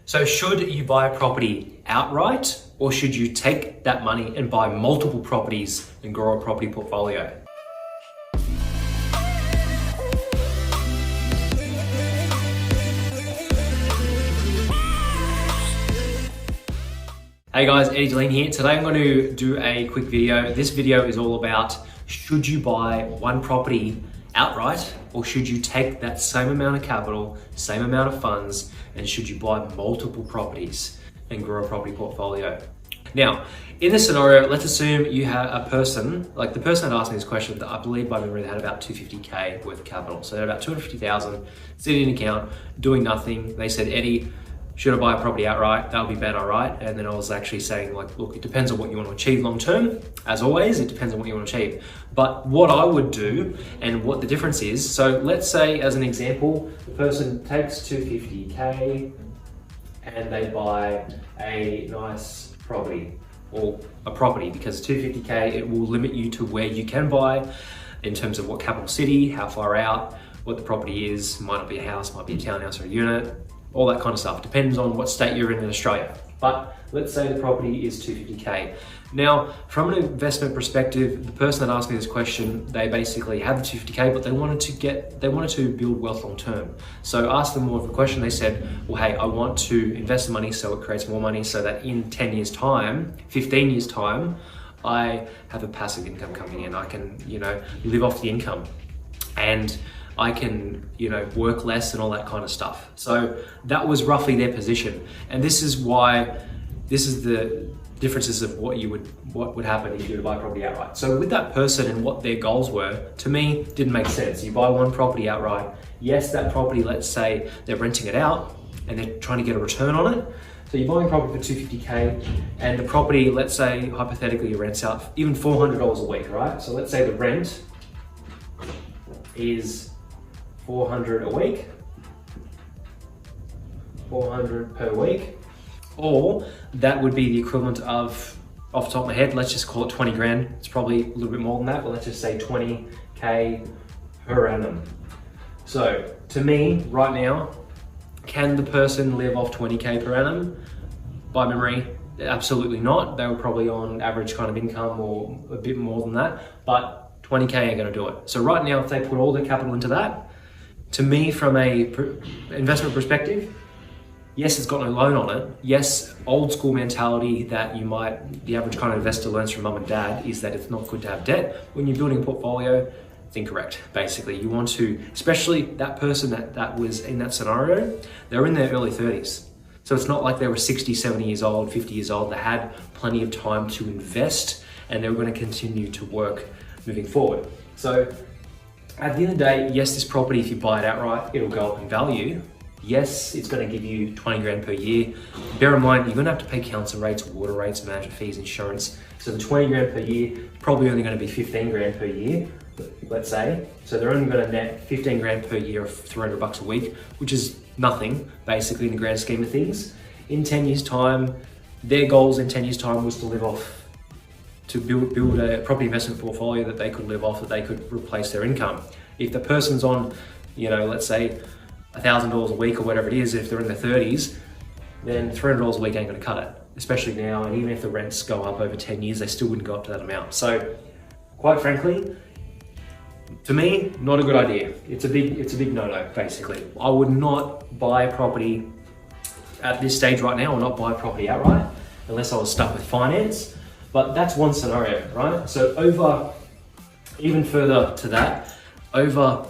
So should you buy a property outright, or should you take that money and buy multiple properties and grow a property portfolio? Hey guys, Eddie Deline here. Today I'm going to do a quick video. This video is all about, should you buy one property outright, or should you take that same amount of capital, same amount of funds, and should you buy multiple properties and grow a property portfolio? Now, in this scenario, let's assume you have a person, like the person that asked me this question, that I believe by memory they had about 250K worth of capital. So they had about 250,000 sitting in an account, doing nothing. They said, Eddie, should I buy a property outright? That would be better, right? And then I was actually saying, like, look, it depends on what you want to achieve long term. As always, it depends on what you want to achieve. But what I would do and what the difference is, so let's say as an example, the person takes 250K and they buy a nice property, or a property, because 250K, it will limit you to where you can buy in terms of what capital city, how far out, what the property is. Might not be a house, might be a townhouse or a unit. All that kind of stuff. Depends on what state you're in Australia. But let's say the property is 250K. Now, from an investment perspective, the person that asked me this question, they basically had the 250K, but they wanted to build wealth long term. So I asked them more of a question. They said, well, hey, I want to invest the money so it creates more money so that in 10 years time, 15 years time, I have a passive income coming in. I can, live off the income. And I can, work less and all that kind of stuff. So that was roughly their position. And this is the differences of what would happen if you were to buy property outright. So with that person and what their goals were, to me, didn't make sense. You buy one property outright. Yes, that property, let's say they're renting it out and they're trying to get a return on it. So you're buying a property for 250K and the property, let's say hypothetically, rents out even $400 a week, right? So let's say the rent is $400 a week, $400 per week, or that would be the equivalent of, off the top of my head, let's just call it 20 grand. It's probably a little bit more than that, but let's just say 20K per annum. So to me, right now, can the person live off 20K per annum? By memory, absolutely not. They were probably on average kind of income or a bit more than that, but 20K ain't gonna do it. So right now, if they put all their capital into that, to me, from a investment perspective, yes, it's got no loan on it. Yes, old school mentality that the average kind of investor learns from mum and dad is that it's not good to have debt. When you're building a portfolio, it's incorrect. Basically, you want to, especially that person that was in that scenario, they were in their early 30s. So it's not like they were 60, 70 years old, 50 years old. They had plenty of time to invest and they were going to continue to work moving forward. So at the end of the day, yes, this property, if you buy it outright, it'll go up in value. Yes, it's going to give you 20 grand per year. Bear in mind, you're going to have to pay council rates, water rates, management fees, insurance. So the 20 grand per year, probably only going to be 15 grand per year, let's say. So they're only going to net 15 grand per year of $300 a week, which is nothing, basically, in the grand scheme of things. In 10 years' time, their goals in 10 years' time was to live off, to build a property investment portfolio that they could live off, that they could replace their income. If the person's on, let's say $1,000 a week or whatever it is, if they're in their 30s, then $300 a week ain't gonna cut it, especially now. And even if the rents go up over 10 years, they still wouldn't go up to that amount. So quite frankly, to me, not a good idea. It's a big no-no, basically. I would not buy a property at this stage right now, or not buy a property outright, unless I was stuck with finance. But that's one scenario, right? So even further to that, over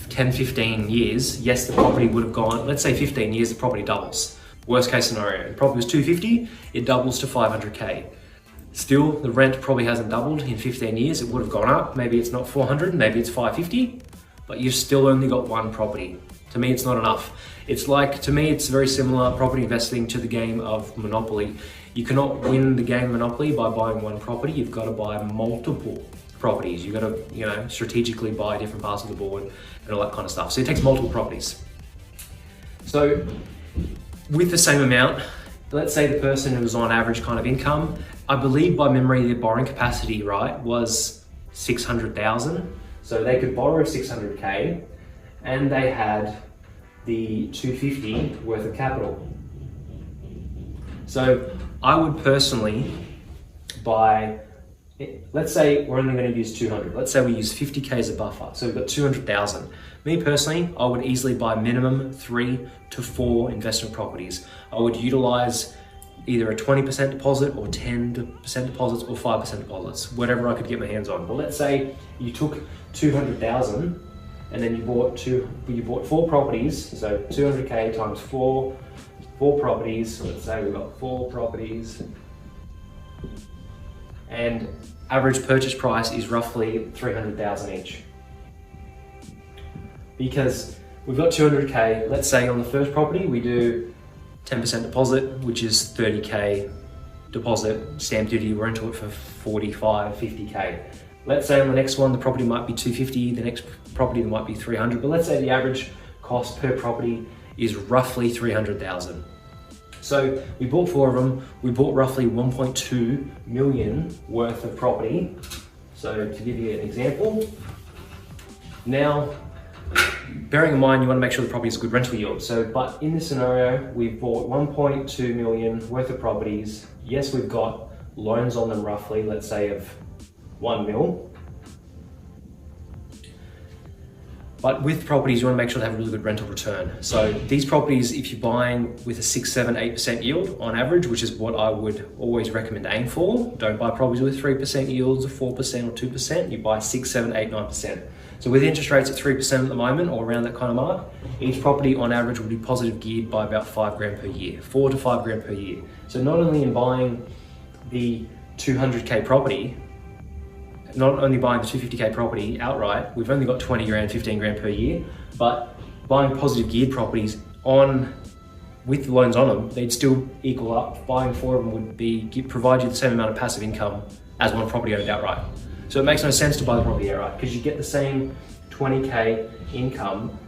10, 15 years, yes, the property would have gone, let's say 15 years, the property doubles. Worst case scenario, the property was 250, it doubles to 500K. Still, the rent probably hasn't doubled in 15 years. It would have gone up. Maybe it's not 400, maybe it's 550, but you've still only got one property. To me, it's not enough. To me, it's very similar, property investing, to the game of Monopoly. You cannot win the game of Monopoly by buying one property. You've got to buy multiple properties. You've got to, strategically buy different parts of the board and all that kind of stuff. So it takes multiple properties. So with the same amount, let's say the person who was on average kind of income, I believe by memory, their borrowing capacity, right, was 600,000. So they could borrow 600K and they had the 250 worth of capital. So I would personally buy, let's say we're only going to use 200. Let's say we use 50K as a buffer. So we've got 200,000. Me personally, I would easily buy minimum 3 to 4 investment properties. I would utilize either a 20% deposit or 10% deposits or 5% deposits, whatever I could get my hands on. But let's say you took 200,000 and then you bought 4 properties. So 200K times 4 properties. So let's say we've got 4 properties. And average purchase price is roughly 300,000 each. Because we've got 200K, let's say on the first property we do 10% deposit, which is 30K deposit, stamp duty, we're into it for 45, 50K. Let's say on the next one, the property might be 250, the next property there might be 300, but let's say the average cost per property is roughly 300,000. So we bought 4 of them, we bought roughly 1.2 million worth of property. So to give you an example, now, bearing in mind you want to make sure the property is a good rental yield. So, but in this scenario, we've bought 1.2 million worth of properties. Yes, we've got loans on them roughly, let's say of 1 mil. But with properties, you want to make sure they have a really good rental return. So these properties, if you're buying with a 6, 7, 8% yield on average, which is what I would always recommend aim for, don't buy properties with 3% yields or 4% or 2%, you buy 6, 7, 8, 9%. So with interest rates at 3% at the moment, or around that kind of mark, each property on average will be positive geared by about 5 grand per year, 4 to 5 grand per year. So not only in buying the 200K property, not only buying the 250K property outright, we've only got 20 grand, 15 grand per year, but buying positive geared properties with the loans on them, they'd still equal up. Buying 4 of them would provide you the same amount of passive income as one property owned outright. So it makes no sense to buy the property outright because you get the same 20K income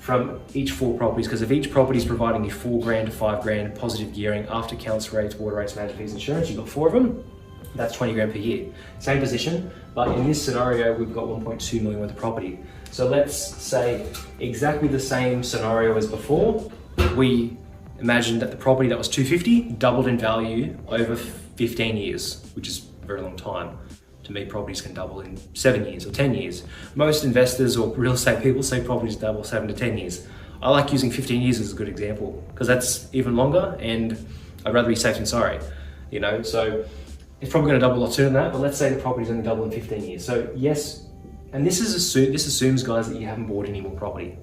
from each 4 properties, because if each property is providing you 4 grand to 5 grand positive gearing after council rates, water rates, management fees, insurance, you've got 4 of them, that's 20 grand per year. Same position, but in this scenario, we've got 1.2 million worth of property. So let's say exactly the same scenario as before. We imagined that the property that was 250 doubled in value over 15 years, which is a very long time. To me, properties can double in 7 years or 10 years. Most investors or real estate people say properties double 7 to 10 years. I like using 15 years as a good example because that's even longer, and I'd rather be safe than sorry, you know? So it's probably going to double a lot sooner than that, but let's say the property's only double in 15 years. So yes, and this assumes, guys, that you haven't bought any more property.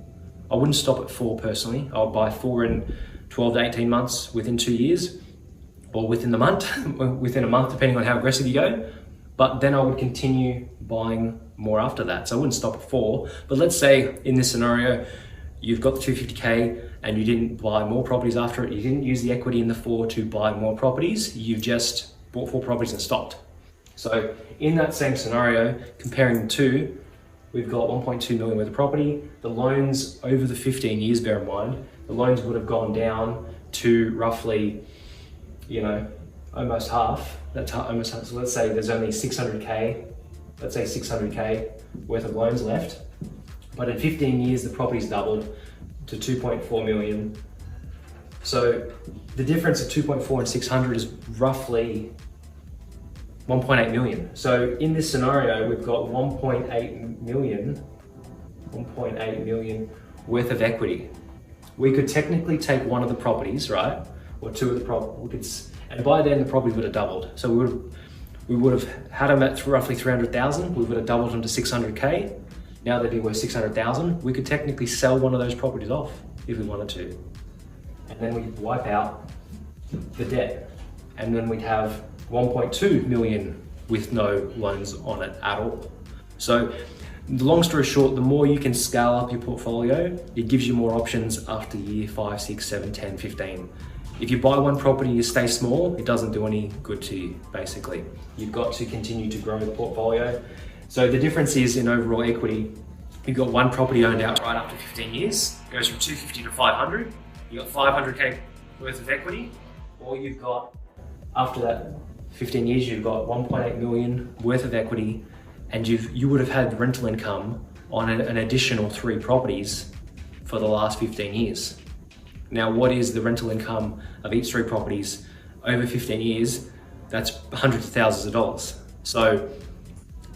I wouldn't stop at 4 personally. I would buy 4 in 12 to 18 months within 2 years, or within a month, depending on how aggressive you go. But then I would continue buying more after that. So I wouldn't stop at 4. But let's say in this scenario, you've got the 250K and you didn't buy more properties after it. You didn't use the equity in the 4 to buy more properties. You've just bought 4 properties and stopped. So in that same scenario, comparing the two, we've got 1.2 million worth of property. The loans over the 15 years, bear in mind, the loans would have gone down to roughly, you know, almost half. That's almost half. So let's say there's only 600K, let's say 600K worth of loans left. But in 15 years, the property's doubled to 2.4 million. So the difference of 2.4 and 600 is roughly 1.8 million. So in this scenario, we've got 1.8 million worth of equity. We could technically take one of the properties, right? Or 2 of the properties, and by then the property would have doubled. So we would have had them at roughly 300,000. We would have doubled them to 600K. Now they'd be worth 600,000. We could technically sell one of those properties off if we wanted to. And then we could wipe out the debt. And then we'd have 1.2 million with no loans on it at all. So the long story short, the more you can scale up your portfolio, it gives you more options after year 5, 6, 7, 10, 15. If you buy one property, you stay small, it doesn't do any good to you, basically. You've got to continue to grow the portfolio. So the difference is in overall equity, you've got one property owned outright after 15 years, it goes from 250 to 500. You've got 500K worth of equity, or you've got, after that 15 years, you've got 1.8 million worth of equity, and you would have had rental income on an additional 3 properties for the last 15 years. Now, what is the rental income of each 3 properties over 15 years, that's hundreds of thousands of dollars. So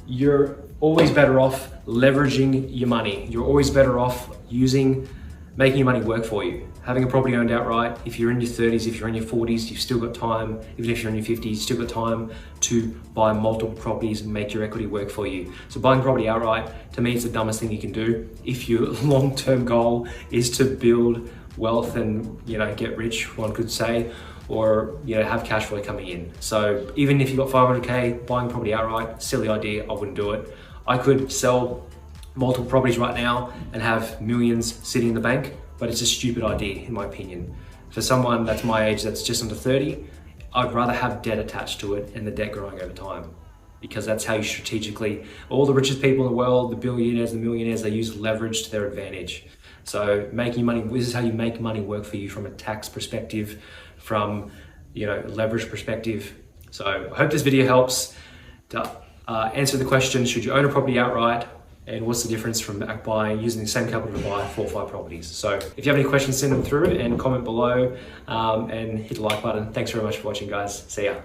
you're always better off leveraging your money. You're always better off making your money work for you. Having a property owned outright, if you're in your 30s, if you're in your 40s, you've still got time. Even if you're in your 50s, you've still got time to buy multiple properties and make your equity work for you. So buying property outright, to me, it's the dumbest thing you can do. If your long-term goal is to build wealth and get rich, one could say, or have cash flow coming in. So even if you've got 500K, buying property outright, silly idea, I wouldn't do it. I could sell multiple properties right now and have millions sitting in the bank, but it's a stupid idea in my opinion. For someone that's my age, that's just under 30, I'd rather have debt attached to it and the debt growing over time, because that's how you strategically, all the richest people in the world, the billionaires, the millionaires, they use leverage to their advantage. So making money, this is how you make money work for you from a tax perspective, from leverage perspective. So I hope this video helps to answer the question, should you own a property outright? And what's the difference from using the same capital to buy 4 or 5 properties? So if you have any questions, send them through and comment below and hit the like button. Thanks very much for watching, guys. See ya.